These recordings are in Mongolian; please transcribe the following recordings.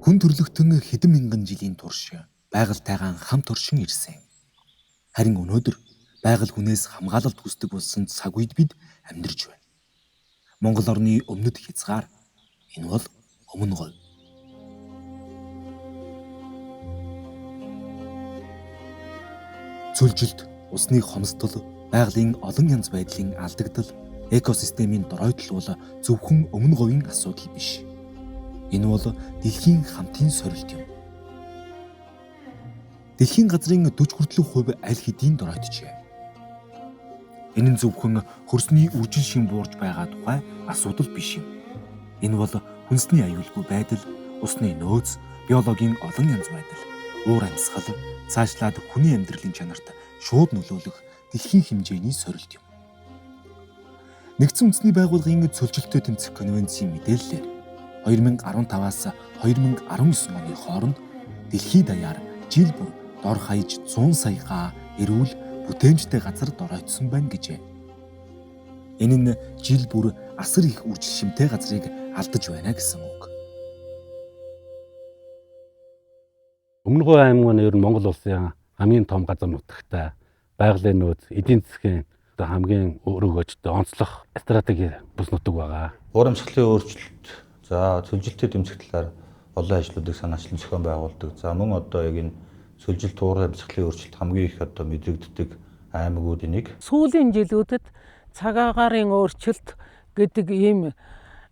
Хүн төрлөختөн хэдэн мянган жилийн турш байгальтайгаан хамт оршин ирсэн. Харин өнөөдөр байгаль хүнээс хамгаалалт хүсдэг болсон цаг үед бид амьдарч байна. Монгол орны өмнөд хязгаар энэ бол өмнө говь. Цөлжилт, усны хомсдол, байгалийн олон янз байдлын алдагдал, экосистемийн доройдол бол зөвхөн өмнө говийн асуудал биш. Энэ бол дэлхийн хамтын сорилт юм. Дэлхийн газрын 40% аль хэдийн доройджээ. Энэ нь зөвхөн хөрсний үржил шин буурж байгаа тухай асуудал биш юм. Энэ бол хүнсний аюулгүй байдал, усны нөөц, биологийн олон янз байдал, уур амьсгал, цаашлаад хүний амьдралын чанарт шууд нөлөөлөх дэлхийн хэмжээний сорилт юм. Нэгдсэн үндэсний байгууллагын цөлжилтөд тэмцэх конвенцийн мэдээллээр 2015-аас 2019 оны хооронд дэлхийд даяар жил бүр дор хаяж 100 сая эрүүл бүтээмжтэй газар доройдсон байна гэжээ. Энэ нь жил бүр асар их үржил шимтэй газрыг алдаж байна гэсэн үг. Өмнө говь аймаг нь ер нь Монгол улсын хамгийн том газар нутагтай байгалийн нөөц, эдийн засгийн хамгийн өргөжтэй онцлог стратеги бүс нутаг байгаа. Уур амьсгалын өөрчлөлт, за цөлжилтөд тэмцэх талаар олон ажлуудыг санаачлан зохион байгуулдаг. За мөн одоо яг энэ цөлжилт уур амьсгалын өөрчлөлт хамгийн их одоо мэдрэгддэг аймагуудын нэг. Сүүлийн жилүүдэд цаг агаарын өөрчлөлт гэдэг ийм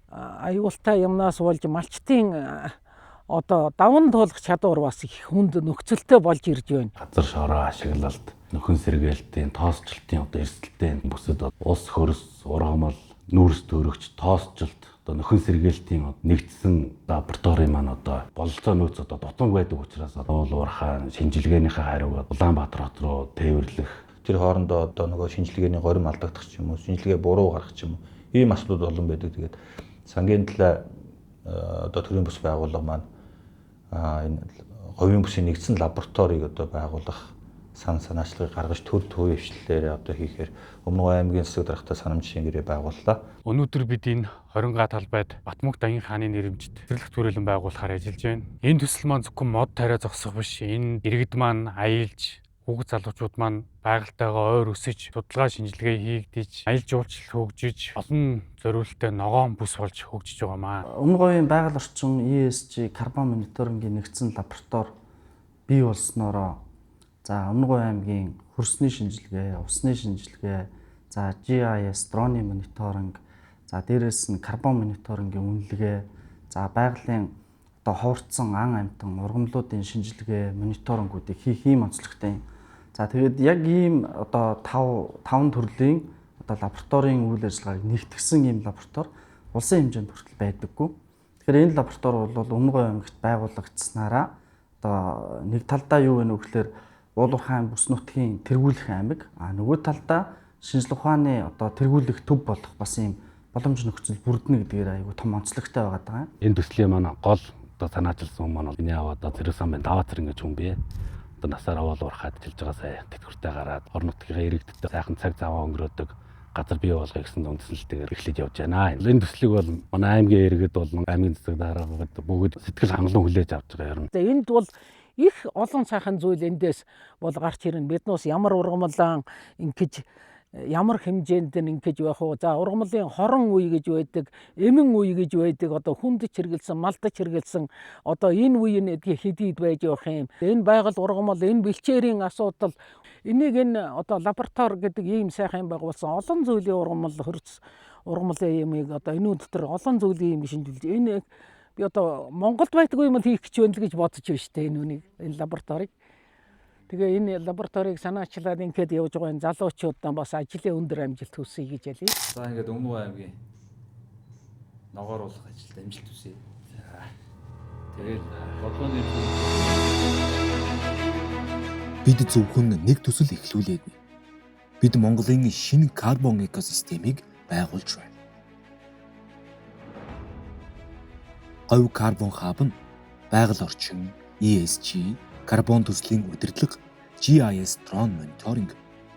аюултай юмнаас болж малчтын одоо даван туулах чадвар бас их хүнд нөхцөлтэй болж ирж байна. Газар шороо ашиглалт, нөхөн сэргээлтийн, тоосчлтын одоо эрсдэлтэй бүсэд ус хөрс, ургамал, нүүрс төрөгч, тоосчлт, одоо нөхөн сэргээлтийн нэгдсэн лабораторийн маань одоо бололцоо нөөц одоо дутмаг байдаг учраас уул уурхай шинжилгээнийхээ хариуг Улаанбаатар хот руу тээвэрлэх. Тэр хоорондоо одоо нөгөө шинжилгээний горим алдагдах ч юм уу, шинжилгээ буруу гарах ч юм уу, ийм асуудал олон байдаг. Тэгээд сангийн талаа одоо төрийн бүс байгууллага маань энэ говийн бүсийн нэгдсэн лабораторийг одоо байгуулах санаачлагыг гаргаж төр төвийн хвшлэлээр одоо хийхээр Өмнө говь аймгийн засаг даргатай санамж шингэрээ байгууллаа. Өнөөдөр бид энэ 20 талбайд Батмаг Даян хааны нэрэмжит цэцэрлэг төрөлн байгуулахаар ажиллаж байна. Энэ төсөл маань зөвхөн мод тариа зогсох биш. Энэ иргэд маань аялж, хүүхэд залуучууд маань байгальтайгаа ойр өсөж, судалгаа шинжилгээ хийгдэж, аялал жуулчлал хөгжиж, олон зориулалттай ногоон бүс болж хөгжиж байгаа маа. Өмнө говийн байгаль орчин ESG карбон мониторингийн нэгдсэн лаборатори бий болсноороо за Өмнө говь аймгийн хөрсний шинжилгээ, усны шинжилгээ, за GIS дроны мониторинг, за дээрээс нь карбон мониторингийн үнэлгээ, за байгалийн одоо ховорцсон ан амьтан ургамлуудын шинжилгээ, мониторингуудыг хийх ийм онцлогтой. За тэгээд яг ийм одоо 5 төрлийн одоо лабораторийн үйл ажиллагааг нэгтгэсэн ийм лаборатори улсын хэмжээнд хүртэл байдаггүй. Тэгэхээр энэ лаборатори бол Өмнө говь аймагт байгуулагдсанараа одоо нэг талдаа юу вэ гэхээр уулуурхайн бүс нутгийн тэргүүлэх аймаг, нөгөө талдаа шинжлэх ухааны одоо тэргүүлэх төв болох бас ийм боломж нөхцөл бүрдэнэ гэдгээр айгүй том онцлогтой байгаа даа. Энэ төслийн маань гол одоо санаачилсан хүн маань энэ аваад зэрэг самбын даваацар ингэж хүн бие. Одоо насаар уул уурхайд ажиллаж байгаа сая тэтгэвртэй гараад орон нутгийн иргэдтэй сайхан цаг цаваа өнгөрөөдөг газар бий болгоё гэсэн үндсэлтэйгээр эхлэж явж байна. Энэ төслийг бол манай аймгийн иргэд бол аймгийн засаг даргад бүгд сэтгэл хангалуун хүлээж авч байгаа юм. Энд бол их олон сайхан зүйл эндээс бол гарч ирнэ. Биднээс ямар ургамлаан ингэж ямар хэмжээнд ингэж байх вэ? За ургамлын хорон үе гэж байдаг, эмэн үе гэж байдаг. Одоо хүнд чиргэлсэн, малд чиргэлсэн одоо энэ үе нь хэдийд байж явах юм. Энэ байгаль ургамал, энэ бэлчээрийн асуудал энийг энэ одоо лаборатори гэдэг ийм сайхан байгуулсан олон зүйлийн ургамал хөрс ургамлын юмыг одоо энэ дотор олон зүйлийн юм шинжилж энэ би одоо Монголд байдгүй юм хийх гэж байна л гэж бодож байна шүү дээ энэ лабораторийг. Тэгээ энэ лабораторийг санаачлаад ингээд явж байгаа энэ залуучуудаа бас ажлын өндөр амжилт хүсье гэж ялий. За ингээд Өмнө говь аймгийн ногоор уулах ажилд амжилт хүсье. За. Тэгэл бодлооны Бид зөвхөн нэг төсөл эхлүүлээгүй. Бид Монголын шинэ карбон экосистемийг байгуулж байна. Говь карбон хаб нь байгаль орчин, ESG, карбон төслийн удирдлага, GIS дрон мониторинг,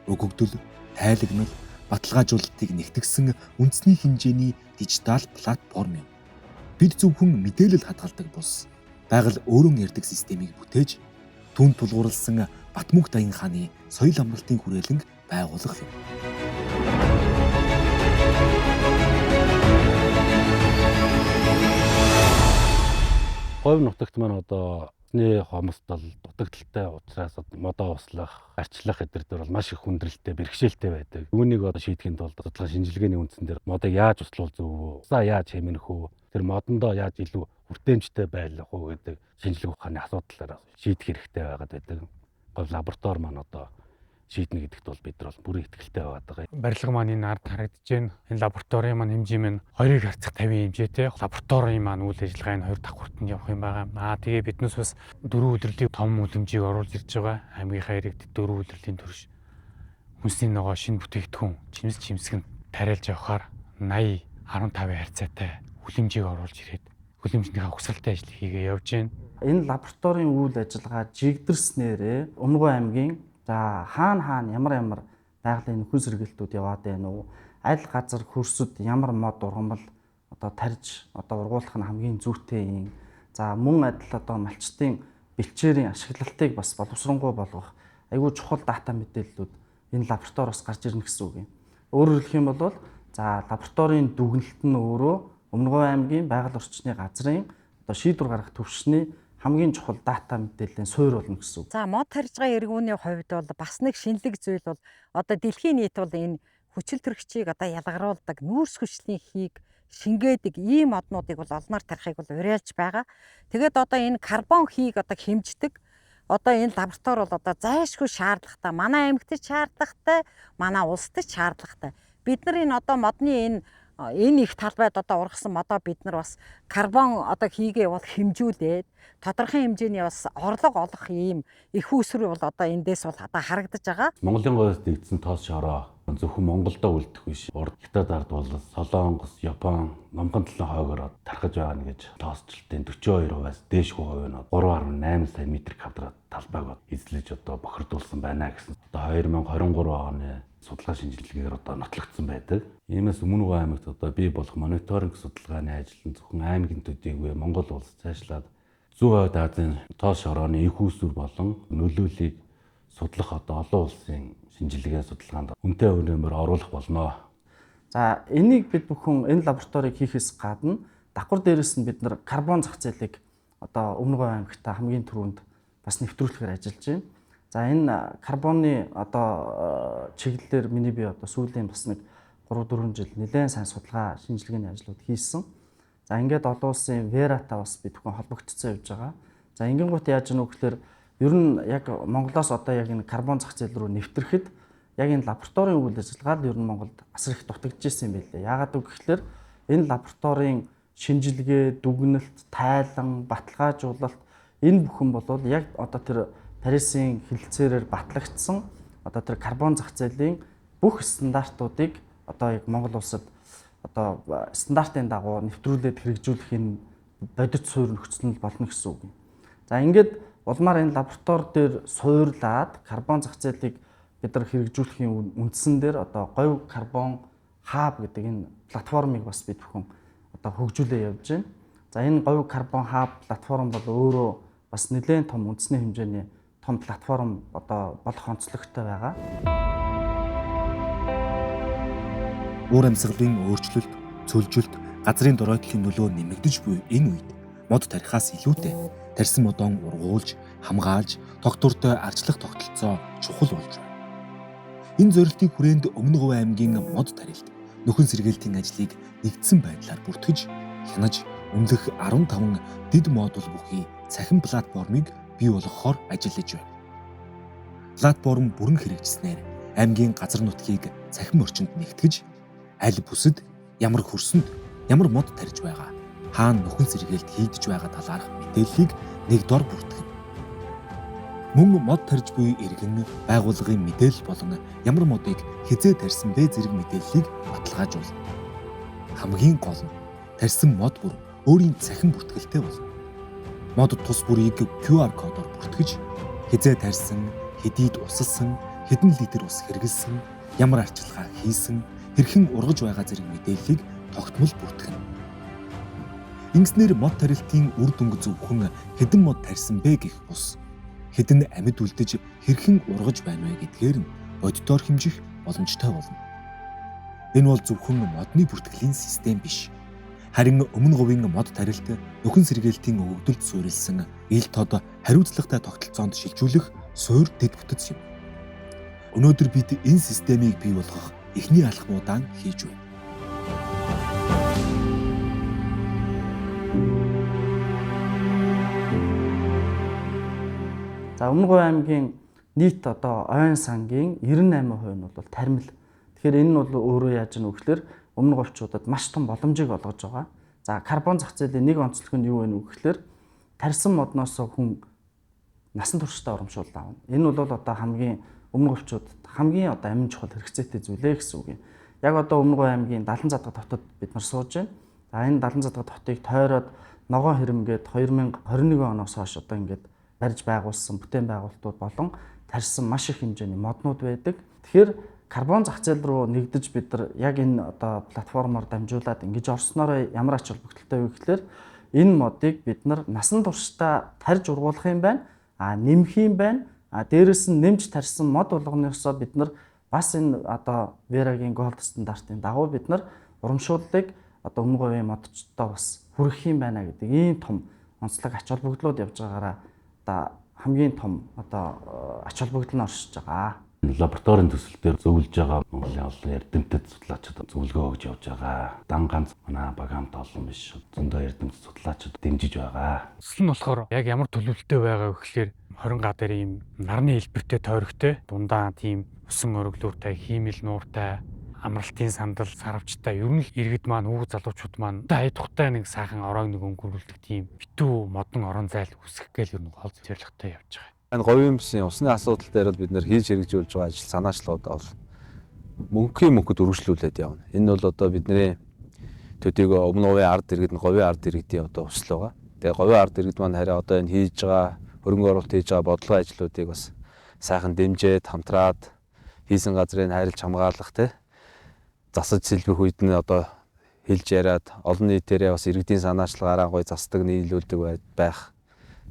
өгөгдөл, тайлагнал, баталгаажуулалтыг нэгтгэсэн үндэсний хэмжээний дижитал платформ юм. Бид зөвхөн мэдээлэл хадгалдаг бус Байгаль өөрөө ярьдаг системийг бүтээж түүнд тулгуурласан Батмүг Даян хааны соёл амралтын хүрээлэнг байгуулах юм. Говь нутагт маань одоо Усны хомсдол дутагдaltaй учраас модоо услах, арчлах эдгээр дээр бол маш их хүндрэлтэй, бэрхшээлтэй байдаг. Үүнийг одоо шийдэхин тулд судалгаа шинжилгээний үндсэн дээр модыг яаж услуул зөв үү? Усаа яаж хэмнэх үү? Тэр модондоо яаж илүү хүртээмжтэй байлгах уу гэдэг шинжилгээ ухааны асуудлаар шийдэх хэрэгтэй байгаад байдаг. Говь лаборатори маань одоо шийднэ гэдэгт бол бид нар бол бүрэн итгэлтэй байгаад байгаа. Барилга маань энэ ард харагдаж байна. Энэ лабораторийн маань хэмжээ маань 2-ыг харьцах 50 хэмжээтэй. Лабораторийн маань үйл ажиллагаа энэ 2 давхуртанд явах юм байгаа. Тэгээ биднээс бас 4 удирлын том үлэмжийг оруулж ирж байгаа. Аймгийнхаа иргэдэд 4 удирлын турш хүнсний ногоо шинэ бүтээгдэхүүн чимсгэн тариалж явахаар 80 15 харьцаатай үлэмжийг оруулж ирээд үлэмжнийхээ угсралтай ажил хийгээ явж байна. Энэ лабораторийн үйл ажиллагаа жигдэрснээрээ Өмнөгов аймгийн за хаана ямар байгалийн нөхөн сэргээлтүүд яваад байна уу? Аль газар хөрсөд ямар мод ургамал одоо тарьж одоо ургуулах нь хамгийн зүйтэй юм. За мөн адил одоо малчтын бэлчээрийн ашиглалтыг бас боловсронгуй болгох айгүй чухал дата мэдээллүүд энэ лабораториос гарч ирнэ гэсэн үг юм. Өөрөөр хэлэх юм бол за лабораторийн дүгнэлт нь өөрөө Өмнөгов аймгийн байгаль орчны газрын одоо шийдвэр гаргах төвшний хамгийн чухал дата мэдээллийн суурь болно гэсэн үг. За мод тарьж байгаа иргүүний хувьд бол бас нэг шинэлэг зүйл бол одоо дэлхийн нийт бол энэ хүчил төрөгчийг одоо ялгаруулдаг нүүрс хүчлийн хийг шингээдэг ийм моднуудыг бол олноор тарихыг бол уриалж байгаа. Тэгээд одоо энэ карбон хийг одоо хэмждэг одоо энэ лаборатори бол одоо зайлшгүй шаардлагатай. Манай аймагт шаардлагатай, манай улсад шаардлагатай. Бид нар энэ одоо модны энэ их талбайд одоо ургасан модоо бид нар бас карбон одоо хийгээ бол хэмжүүлээд тодорхой хэмжээний бас орлого олох ийм их үүсвэр бол одоо эндээс бол одоо харагдаж байгаа. Монголын гоёс дэгдсэн тоос шороо зөвхөн Монголдо үлдэх биш. Урд Хятад ард бол Солонгос, Япон, Номхон талын хойгоор тархаж байгаа нь гэж тоосчлтын 42%-аас дээш хувь нь 3.8 сая метр квадрат талбайг эзлэж одоо бохирдуулсан байна гэсэн. Одоо 2023 оны судалгаа шинжилгээгээр одоо нотлогдсон байдаг. Иймээс Өмнөгов аймагт одоо бий болох мониторинг судалгааны ажил нь зөвхөн аймгийн төдийгүй Монгол улс цаашлаад Зүүн Хойд Азийн тоос шорооны их үүсвэр болон нөлөөллийг судлах одоо олон улсын шинжилгээ судалгаанд үнэтэй үнэмээр оруулах болно. За энийг бид бүхэн энэ лабораторийг хийхээс гадна давхар дээрээс нь бид нар карбон зах зээлийг одоо Өмнөгов аймагта хамгийн түрүүнд бас нэвтрүүлэхээр ажиллаж байна. За энэ карбоны одоо чиглэлээр миний би одоо сүүлийн бас нэг 3-4 жил нэлээд сайн судалгаа шинжилгээний ажлууд хийсэн. За ингээд олон улсын Верата бас бид бүхэн холбогдсон явж байгаа. За ингийн гут яаж гэнэ вэ гэхээр ер нь яг Монголоос одоо яг энэ карбон зах зээл рүү нэвтрэхэд яг энэ лабораторийн үйл ажиллагаа л ер нь Монголд асар их дутагдж ирсэн юм билээ. Яагаад вэ гэхээр энэ лабораторийн шинжилгээ, дүгнэлт, тайлан, баталгаажуулалт энэ бүхэн бол яг одоо тэр Парисын хэлэлцээрээр батлагдсан одоо тэр карбон зах зээлийн бүх стандартуудыг одоо яг Монгол улсад одоо стандартын дагуу нэвтрүүлээд хэрэгжүүлэх энэ бодит суурь нөхцөл нь болно гэсэн үг юм. За ингээд улмаар энэ лаборатори дээр суурлаад карбон зах зээлийг бид нар хэрэгжүүлэхийн үндсэн дээр одоо говь карбон хаб гэдэг энэ платформыг бас бид бүхэн одоо хөгжүүлээ явж байна. За энэ говь карбон хаб платформ бол өөрөө бас нэлээд том үндэсний хэмжээний том платформ одоо болох онцлогтой байгаа. Уур амьсгалын өөрчлөлт, цөлжилт, газрын доройтлын нөлөө нэмэгдэж буй энэ үед мод тарихаас илүүтэй тарьсан модон ургуулж, хамгаалж, тогтвортой арчлах тогтолцоо чухал болж байна. Энэ зорилтыг хүрээнд Өмнөгов аймгийн мод тарилт, нөхөн сэргээлтийн ажлыг нэгдсэн байдлаар бүртгэж, хянаж, өмнөх 15 дэд модуль бүхий цахим платформыг бий болгохоор ажиллаж байна. Платформ бүрэн хэрэгжснээр аймгийн газар нутгийг цахим орчинд нэгтгэж, аль бүсэд ямар хөрсөнд ямар мод тарьж байгаа, хаана нөхөн сэргээлт хийгдэж байгаа талаарх мэдээллийг нэг дор бүртгэв. Мөн мод тарьж буй иргэн байгууллагын мэдээлэл болон ямар модыг хизээ тарьсан бэ зэрэг мэдээллийг баталгаажуулна. Хамгийн гол нь тарьсан мод бүр өөрийн цахим бүртгэлтэй болно. Мод тус бүрийг QR кодоор бүртгэж, хизээ тарьсан, хэдийд усалсан, хэдэн литр ус хэрэгэлсэн, ямар арчилгаа хийсэн, хэрхэн ургаж байгаа зэрэг мэдээллийг тогтмол бүртгэнэ. Ингэснээр мод тарилтын үр дүнг зөвхөн хэдэн мод тарьсан бэ гэх бус хэдэн амьд үлдэж хэрхэн ургаж байна вэ гэдгээр нь боддоор хэмжих боломжтой болно. Энэ бол зөвхөн модны бүртгэлийн систем биш. Харин өмнө говийн мод тарилт нөхөн сэргээлтийн өгөгдөлд суурилсан ил тод хариуцлагатай тогтолцоонд шилжүүлэх суур дэд бүтц юм. Өнөөдөр бид энэ системийг бий болгох эхний алхмуудаа хийж байна. За Өмнөговь аймгийн нийт одоо ойн сангийн 98% нь бол тармил. Тэгэхээр энэ нь бол өөрөө яаж ийм вөхлөөр өмнөговьчуудад маш том боломжийг олгож байгаа. За карбон зах зээлийн нэг онцлог нь юу вэ гэхээр тарьсан модноос хүн насан туршдаа урамшуул аавна. Энэ бол одоо хамгийн өмнөговьчуудад хамгийн одоо амин чухал хэрэгцээтэй зүйлээ гэсэн үг юм. Яг одоо Өмнөговь аймгийн Далан задга хотод бид нар сууж байна. За энэ Далан задга хотыг тойроод ногоон хэрэмгээд 2021 оноос хойш одоо ингээд барьж байгуулсан бүтээн байгуулалтууд болон тарьсан маш их хэмжээний моднууд байдаг. Тэгэхээр карбон зах зээл рүү нэгдэж бид нар яг энэ одоо платформоор дамжуулаад ингэж орсноор ямар ач холбогдолтой вэ гэхээр энэ модыг бид нар насан туршдаа тарьж ургуулах юм байна. Нэмэх юм байна. Дээрээс нь нэмж тарьсан мод болгоноосоо бид нар бас энэ одоо Верагийн голд стандартын дагуу бид нар урамшууллыг одоо Өмнөговийн модчдоо бас хүргэх юм байна гэдэг ийм том онцлог ач холбогдлууд явж байгаагаараа хамгийн том одоо ач холбогдол нь оршиж байгаа. Лабораторийн төсөл дээр зөвлөж байгаа Монголын олон эрдэмтэд судлаачид зөвлөгөө өгж явж байгаа. Дан ганц манай багаамт олон биш. Зөндөө эрдэмтэд судлаачид дэмжиж байгаа. Төсөл нь болохоор яг ямар төлөвлөлттэй байгаа вэ гэхээр 20 га дээр ийм нарны хэлбэртэй тойрогтой дундаа тийм усан өргөлөөртэй хиймэл нууртай амралтын сандал сарвчтай ер нь иргэд маань үг залуучууд маань аяд тухтай нэг сайхан ороог нэг өнгөрүүлдэг тийм битүү модон орон зайл үсгэх гээл ер нь гол зорилготой явж байгаа. Энэ говийн бусны усны асуудал дээр бол бид нэр хийж хэрэгжүүлж байгаа ажил санаачлалууд бол мөнхөд үргэлжлүүлээд явна. Энэ бол одоо бидний төдийгөө Өмнөговийн ард иргэд нь говийн ард иргэдийн одоо хүсэл байгаа. Тэгээ говийн ард иргэд маань хараа одоо энэ хийж байгаа хөрөнгө оруулалт хийж байгаа бодлогын ажлуудыг бас сайхан дэмжиж хамтраад хийсэн газрыг хайрлж хамгаалах те засаж сэлбэх үед нь одоо хэлж яриад олон нийтээрээ бас иргэдийн санаачлагаараа гоё засдаг нийлүүлдэг байх.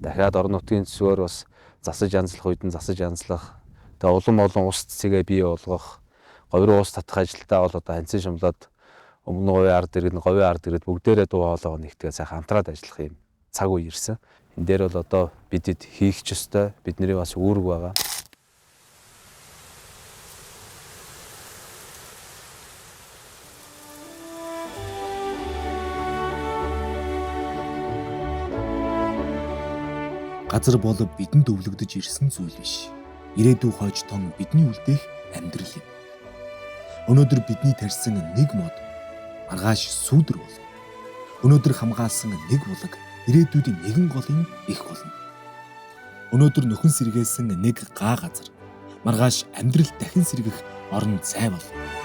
Дахиад орон нутгийн төсвөөр бас засаж янзлах үед нь засаж янзлах. Тэгээ улам олон ус цэцгээ бий болгох. Говь руу ус татах ажилдаа бол одоо ханцын шумлаад Өмнөговийн ард иргэд, говийн ард иргэд бүгдээрээ дуу хоолойгоо нэгтгээ сайхан хамтраад ажиллах юм цаг үе ирсэн. Энэ дээр бол одоо бидэд хийх ч ёстой, бидний бас үүрэг байгаа. Газар бол бидэнд өвлөгдөж ирсэн зүйл биш. Ирээдүй хойч том бидний үлдээх амьдрал юм. Өнөөдөр бидний тарьсан нэг мод маргааш сүүдэр болно. Өнөөдөр хамгаалсан нэг булаг ирээдүйд нэгэн голын их болно. Өнөөдөр нөхөн сэргээсэн нэг гаа газар маргааш амьдрал дахин сэргэх орон зай болно.